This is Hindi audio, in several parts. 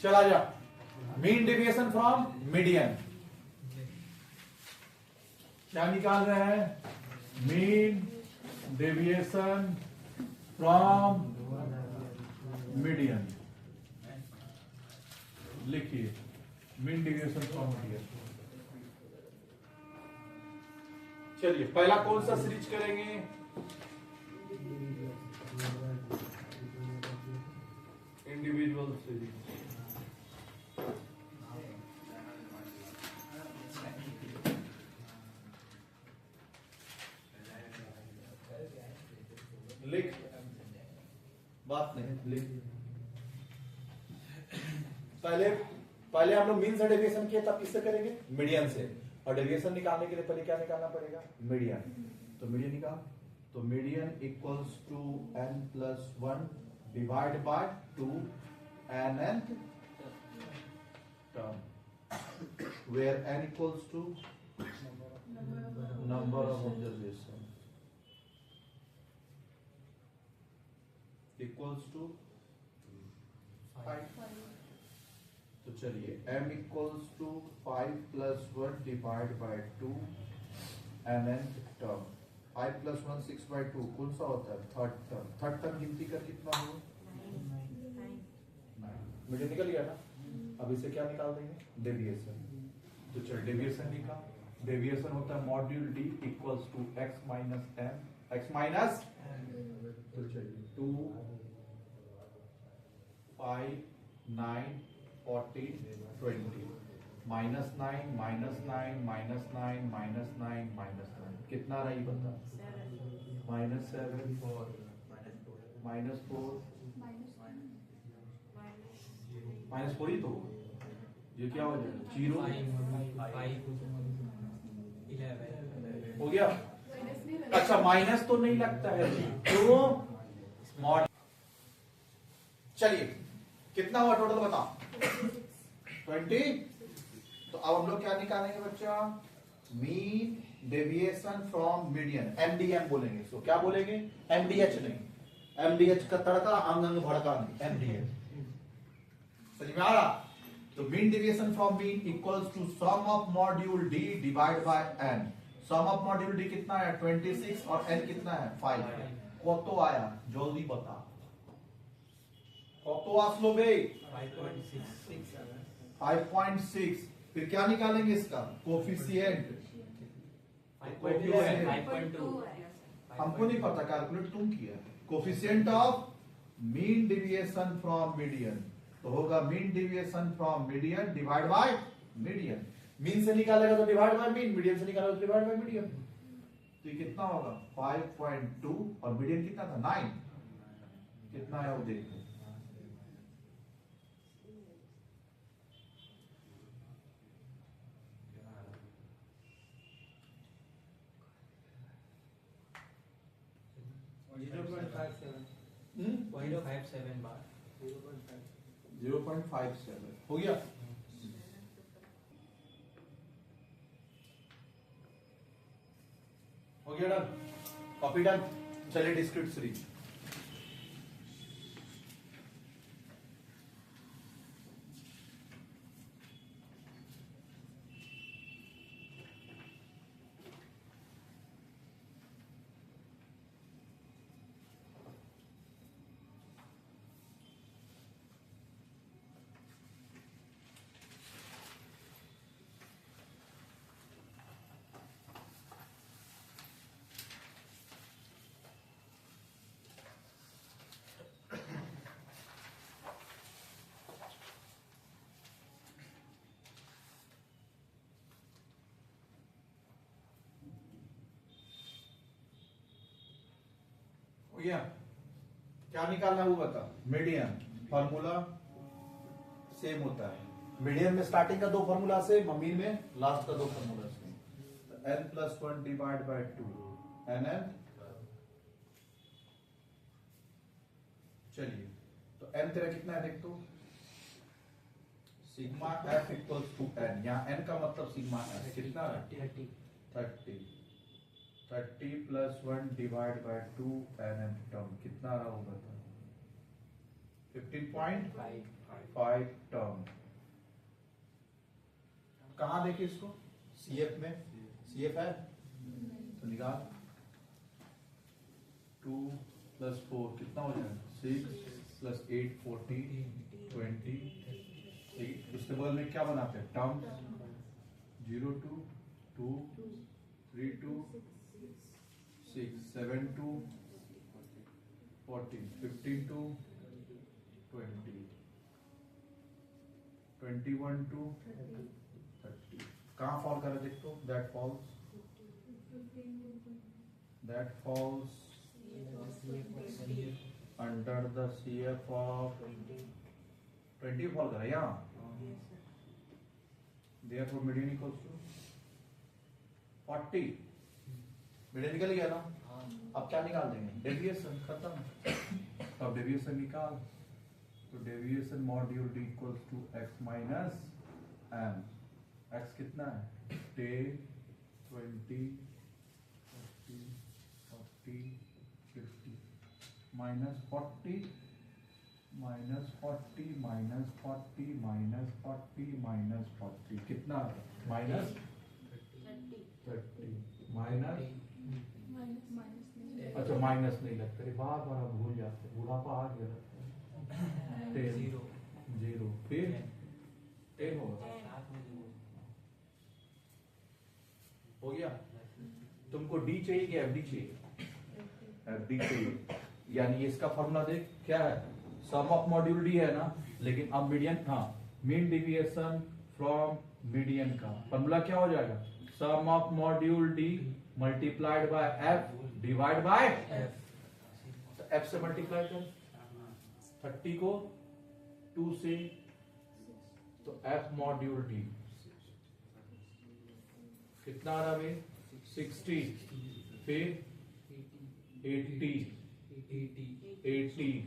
चला जा, मीन डेविएशन फ्रॉम मीडियन क्या निकाल रहे हैं? Mean deviation from median. लिखिए मीन डेविएशन फ्रॉम मीडियन। चलिए पहला कौन सा सीरीज करेंगे? Individual series. लिख, बात नहीं लिख। पहले हम लोग मीन से डेविएशन किए, तब किससे करेंगे? मीडियन से। और डेविएशन निकालने के लिए पहले क्या निकालना पड़ेगा? मीडियन। तो मीडियन निकाल, तो median equals to n plus 1 divide by 2 nth term, where n equals to number of observation equals to 5। तो चलिए m equals to 5 plus 1 divide by 2 nth term. 5 plus 1 6 by 2 कौन सा होता है? Third term. थर्ड टर्म गिनती कर कितना हो? 9। मीडियन निकल गया ना। अब इसे क्या निकाल देंगे? डेविएशन। तो चल डेविएशन निकाल। डेविएशन होता है module d equals to x minus m, x minus. तो चलिए 2 5 9 14 20 minus 9 minus 9 minus 9 minus 9 minus 9 कितना रही बता? माइनस 7 माइनस 4 माइनस 4 ही तो ये क्या हो जाएगा? 0 हो गया। अच्छा माइनस तो नहीं लगता है क्यों? मॉड। चलिए कितना हुआ टोटल बताओ? 20। तो अब हम लोग क्या निकालेंगे बच्चा? Mean deviation from median, MDM बोलेंगे। सो क्या बोलेंगे? एमडीएच नहीं, एमडीएच का तड़का अंग अंग भड़का नहीं, एमडीएच। समझ में आ रहा? तो mean deviation from mean equals to sum of module D divide by N. Sum of module D कितना है? 26 और एन कितना है? 5। कतो आया जल्दी बता, कतो आसलो बे? 5.6। फिर क्या निकालेंगे इसका? कोफिशिएंट। 5.2 हमको नहीं पता, कैलकुलेट तुम किया। Coefficient of mean deviation from median, तो होगा mean deviation from median divide by median. Mean से निकालेगा तो डिवाइड बाय मीन, मीडियन से निकालेगा तो डिवाइड बाय मीडियन। तो ये कितना होगा? 5.2 और मीडियन कितना था? 9। कितना है वो देखो। Point 0.57 बार 0.57 हो गया। हो गया डन, कॉपी डन। चलिए डिस्क्रीट सीरीज। हो गया। क्या निकालना वो बता? मीडियन। फॉर्मूला सेम होता है, मीडियन में स्टार्टिंग का 2 फॉर्मूला से, मीन में लास्ट का 2 फॉर्मूला से। तो n plus 1 divide by 2 nn। चलिए तो n तेरा कितना है देख तो? Sigma f equals to n। यहाँ n का मतलब सिग्मा f कितना है? 30। 30 plus 1 divide by 2 nn term कितना रहा होगा? 15.5 टर्म। कहां देखे इसको? सीएफ में। सीएफ है तो निकाल। 2 + 4 कितना हो जाएगा? 6 + 8 14 20। उसके बगल में क्या बनाते हैं? टर्म। 0 2 2 3 2 6 7 2 14 15 2 20 21 2 30। कहाँ फॉल कर रहा है देखो? That falls under the CF of 20 fall कर रहा है यहाँ। Therefore median equals to 40। Median निकल गया ना? अब क्या निकाल देंगे? डेविएशन। खत्म। अब डेविएशन निकाल। तो deviation module D equals to x minus m। x कितना है? 10 20 30 40 50 minus 40 minus 40 minus 40 minus 40 minus 40 कितना? Minus 30 minus. अच्छा माइनस नहीं लगता है, बार बार आप भूल जाते हैं, बुढ़ापा आ गया। 10 0 फिर 10 होगा। हो गया? तुमको डी चाहिए कि एफडी चाहिए? एफडी चाहिए। यानी इसका फॉर्मूला देख क्या है? सम ऑफ मॉड्यूल डी है ना, लेकिन अब मीडियन। हाँ, मीन डेविएशन फ्रॉम मीडियन का फॉर्मूला क्या हो जाएगा? Sum of module D multiplied by F divide by F. तो एफ से मल्टीप्लाई कर 30 को 2 से, तो एफ मॉड्यूल डी कितना आ रहा है? 60 फिर 80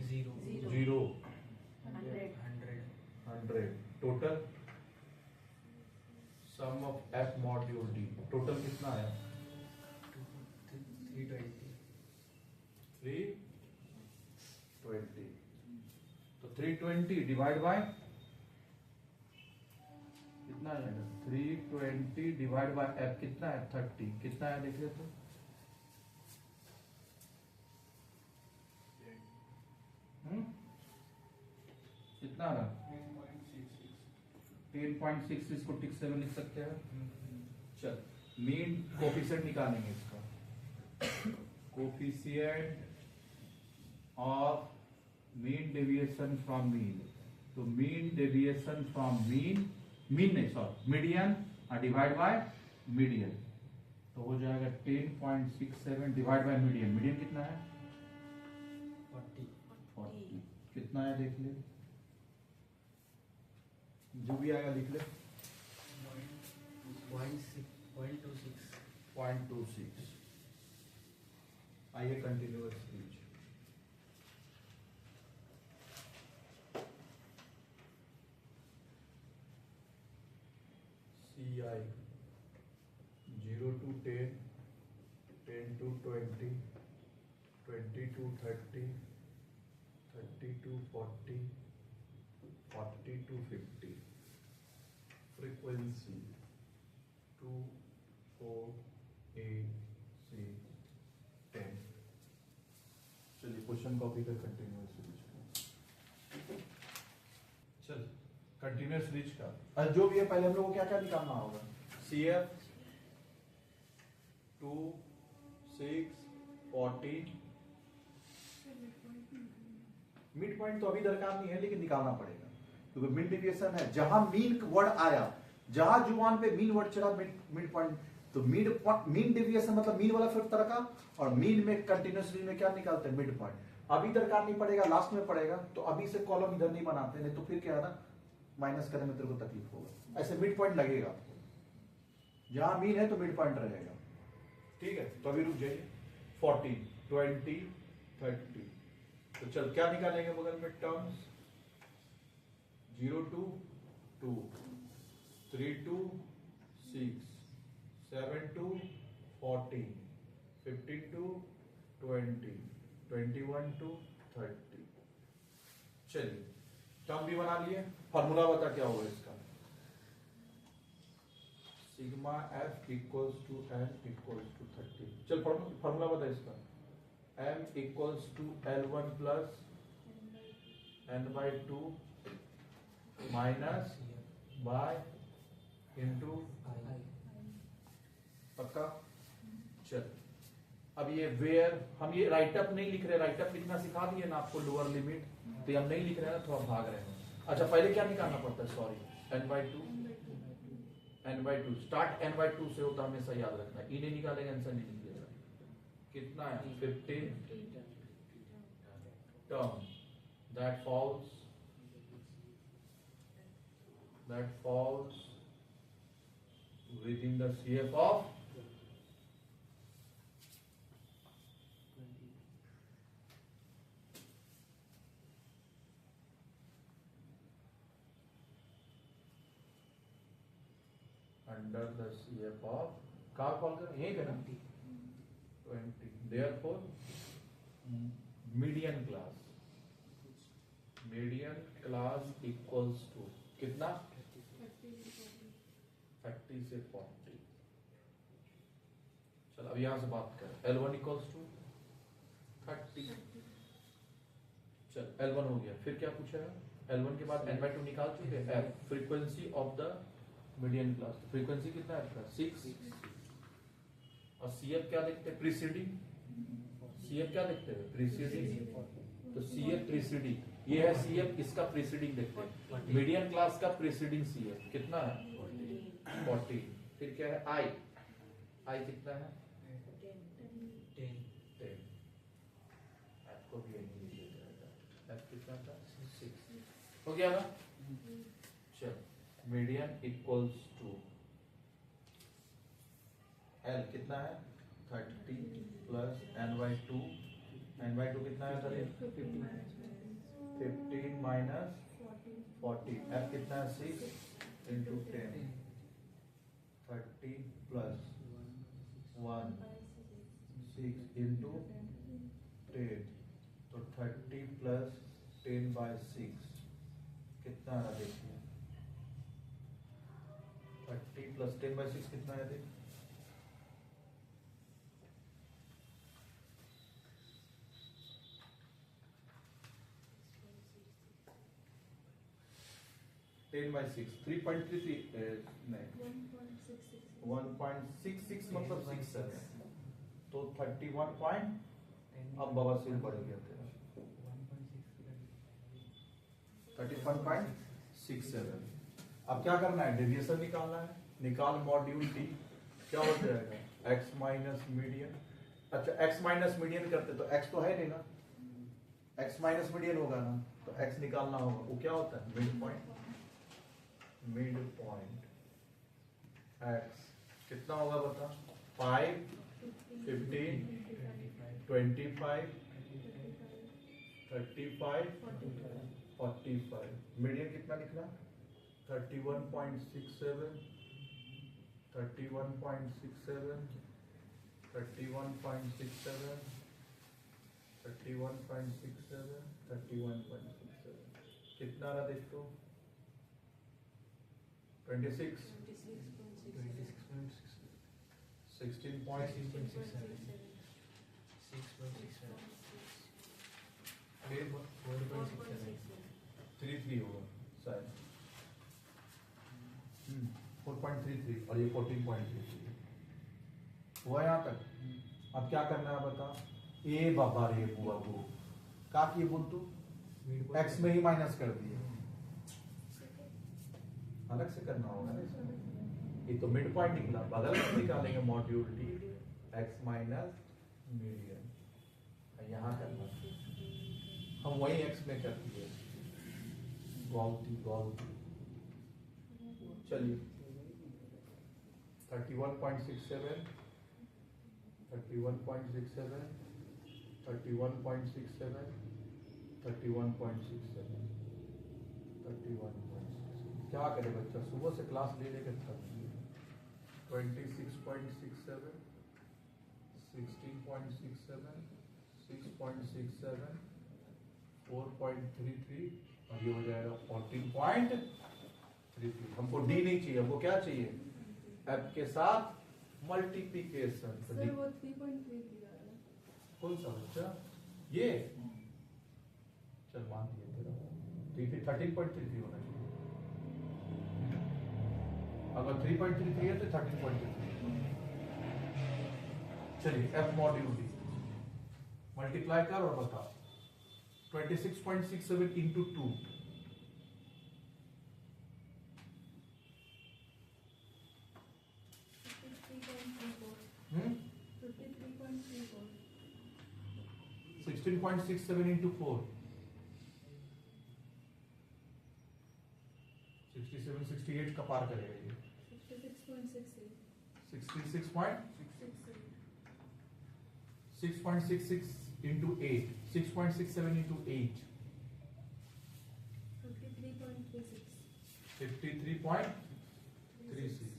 0 100 total. Sum of F module D total कितना आया? 320। तो 320 डिवाइड बाय कितना आएगा? 320 डिवाइड बाय एफ कितना है? 30। कितना है देख लेते? कितना आ रहा? 10.66 को टिक 7 लिख सकते हैं। चल मीन कोफिशिएंट निकालेंगे इसका। Coefficient of mean deviation from mean. तो मीन डेविएशन फ्रॉम मीन नहीं sorry median divide by median, तो हो जाएगा 10.67 डिवाइड बाय मीडियन। मीडियन कितना है? 40। कितना है देख ले, जो भी आएगा लिख ले। 0.26। आइए continuous speech. CI 0 to 10, 10 to 20, 20 to 30, 30 to 40, 40 to 50. Frequency 2, 4, 8, 6, 10. चलिए क्वेश्चन कॉपी कर कंटिन्यूअस रीच का। चल कंटिन्यूअस रीच का और जो भी है पहले हम लोग को क्या क्या निकालना होगा? CF 2 6 40। मिड पॉइंट तो अभी दरकार नहीं है लेकिन निकालना पड़ेगा क्योंकि मिड डेविएशन है। जहां मीन वर्ड आया, जहां जुबान पे मीन वर्ड चला मिड पॉइंट, तो मीन डेविएशन मतलब मीन वाला फिर तरह का, और मीन में कंटिन्यूअस रीच में क्या निकालते हैं? Mid point. अभी दरकार नहीं पड़ेगा, लास्ट में पड़ेगा, तो अभी से कॉलम इधर नहीं बनाते, नहीं तो फिर क्या है ना माइनस करने में तेरे को तकलीफ होगा। ऐसे मिड पॉइंट लगेगा, जहां मीन है तो मिड पॉइंट रहेगा। ठीक है, तो अभी रुक जाइए। 14 20 30। तो चल क्या निकालेंगे बगल में? Terms 0 to 2, 3 to 6, 7 to 14, 15 to 20, 21 to 30। चलिए टर्म भी बना लिए, फॉर्मूला बता क्या होगा इसका, sigma F equals to M equals to 30। चल फॉर्मूला बता इसका, M equals to L1 plus n/2 minus by into पक्का। चल अब ये वेयर, हम ये राइट अप नहीं लिख रहे, राइट अप लिखना सिखा दिए ना आपको, लोअर लिमिट, तो हम नहीं लिख रहे हैं ना, थोड़ा भाग रहे हैं। अच्छा पहले क्या निकालना पड़ता है, सॉरी n/2 स्टार्ट n/2 से होता, हमेशा याद रखना, ई नहीं निकालेगा आंसर नहीं निकलेगा। कितना है 15 term that falls within the CF of under the CF of का कॉल कर यही है ना 20, therefore median class equals to कितना 30 से 40। चल अब यहां से बात कर, L1 इक्वल्स टू 30। चल L1 हो गया, फिर क्या पूछा है, L1 के बाद n/2 निकाल चुके हैं, F frequency of the median class, frequency कितना है आपका 6, और CF क्या देखते हैं प्रीसीडिंग, CF क्या देखते हैं प्रीसीडिंग, तो CF प्रीसीडिंग, ये है CF, इसका प्रीसीडिंग देखते हैं, मीडियन क्लास का प्रीसीडिंग CF कितना है 40। फिर क्या है I कितना है 10। आपको भी यही लिखा जाएगा, F कितना था 6, हो गया ना। चल मीडियन इक्वल्स टू L कितना है 30 प्लस n/2 कितना है सर 15 माइनस 40, F कितना है 6 इंटू 10, 30 प्लस 1 6 इंटू 10, तो 30 प्लस 10/6 कितना है देखिए, 30 प्लस 10/6 कितना है देख, 10/6 3.33 नहीं 1.66 मतलब 67, तो 31 पॉइंट, अब बवासीर बढ़ गया तेरा 31.67। अब क्या करना है, डेविएशन निकालना है, निकाल मॉड्यूल टी, क्या हो जाएगा x माइनस मीडियन। अच्छा x माइनस मीडियन करते तो x तो है नहीं ना, x माइनस मीडियन होगा ना, तो x निकालना होगा, वो क्या होता है मिड पॉइंट x कितना होगा बता, 5 15 25 35 45, मीडियन कितना लिखना 31.67 31.67 31.67 31.67 31.67 कितना रहा देखो 26 33 होगा शायद 4.33 और ये 14.33 हुआ यहाँ तक। अब क्या करना है बता, ए बाबा रे बुआ को का की बोल तू x में ही माइनस कर दिए, अलग से करना होगा ना इसमें, ये तो मिड पॉइंट निकला, बगल में निकालेंगे module T x minus median, यहाँ करना हम वही x में कर दिए गलती। चलिए 31.67 31.67 31.67 31.67 31.67 क्या करे बच्चा, सुबह से क्लास ले लेकर थक गए। 26.67 16.67 6.67 4.33 और ये हो जाएगा 14.33। हमको डी नहीं चाहिए, हमको क्या चाहिए, एफ के साथ मल्टीप्लीकेशन। सर वो 3.3 दिया है ना? कौन सा बच्चा ये, चल मान दिए तेरा, ठीक है 13.33 होना चाहिए। अगर 3.33 है तो 13.33। चलिए एफ मॉड्यूल डी मल्टीप्लाई कर और बता। 26.67 इंटू 2 53.34 16.67 इंटू 4 67 68 का पार करेगा ये। 56.68 6.66 into 8 6.67 into 8 53.36 53.36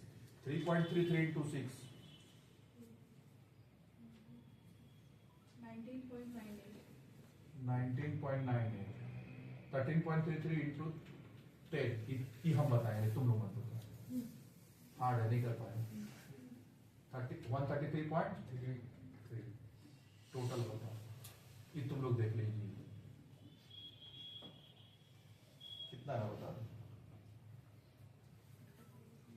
3.33 into 6 19.98 19.98 13.33 into 10 ये हम बताएंगे, तुम लोग मत बताओ, हार्ड है नहीं कर पाए। 133.33 टोटल बताओ, ये तुम लोग देख लीजिए कितना है बता दो।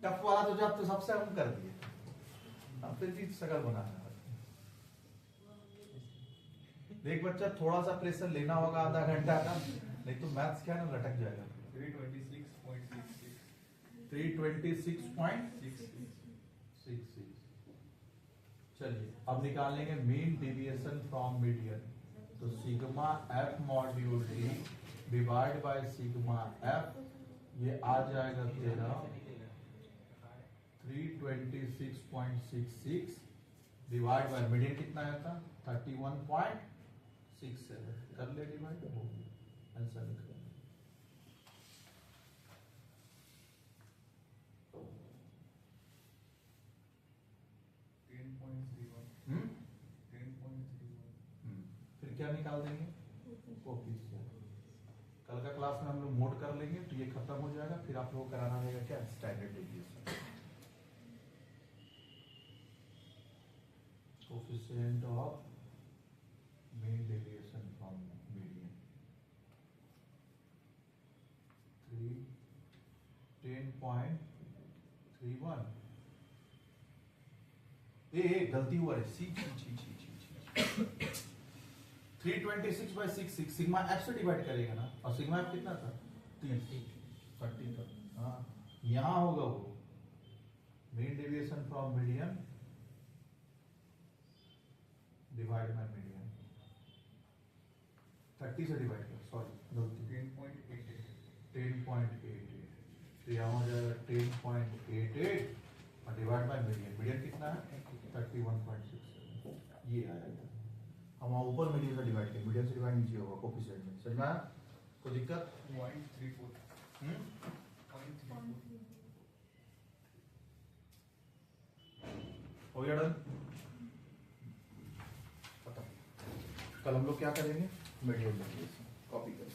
टफ वाला तो जब तो सबसे हम कर दिए, अब फिर भी सगल बनाना है। देख बच्चा थोड़ा सा प्रेशर लेना होगा आधा घंटा का, नहीं तो मैथ्स क्या ना लटक जाएगा। 326.66 चलिए अब निकाल लेंगे मीन डेविएशन फ्रॉम मीडियन। तो sigma F module D divide by sigma F, ये आ जाएगा तेरा 326.66 डिवाइड बाय मीडियन कितना आया था 31.67, कर ले डिवाइड, हो आंसर निकल। फिर क्या निकाल देंगे, कोएफिशिएंट। कल का क्लास में हम लोग मोड कर लेंगे तो ये खत्म हो जाएगा, फिर आप लोगों को कराना रहेगा क्या, standard deviation. Coefficient of mean deviation from median 10.31। ए गलती हुआ है, सी 326/66 सिग्मा एफ से डिवाइड करेगा ना, और सिग्मा एफ कितना था 30 था। हाँ यहां होगा वो mean deviation from median divide by median 30 से डिवाइड कर, सॉरी गलती 10.88 तो यहाँ हो जाएगा 10.88 और डिवाइड बाय मीडियन, मीडियन कितना है 31.67, ये आएगा। हम ऊपर मीडियन से डिवाइड करें, मीडियन से डिवाइड नीचे होगा कोएफिशिएंट में, समझ में आया? कोई दिक्कत? 0.34 हो गया डन? पता कल हम लोग क्या करेंगे, मीडियन कॉपी करेंगे।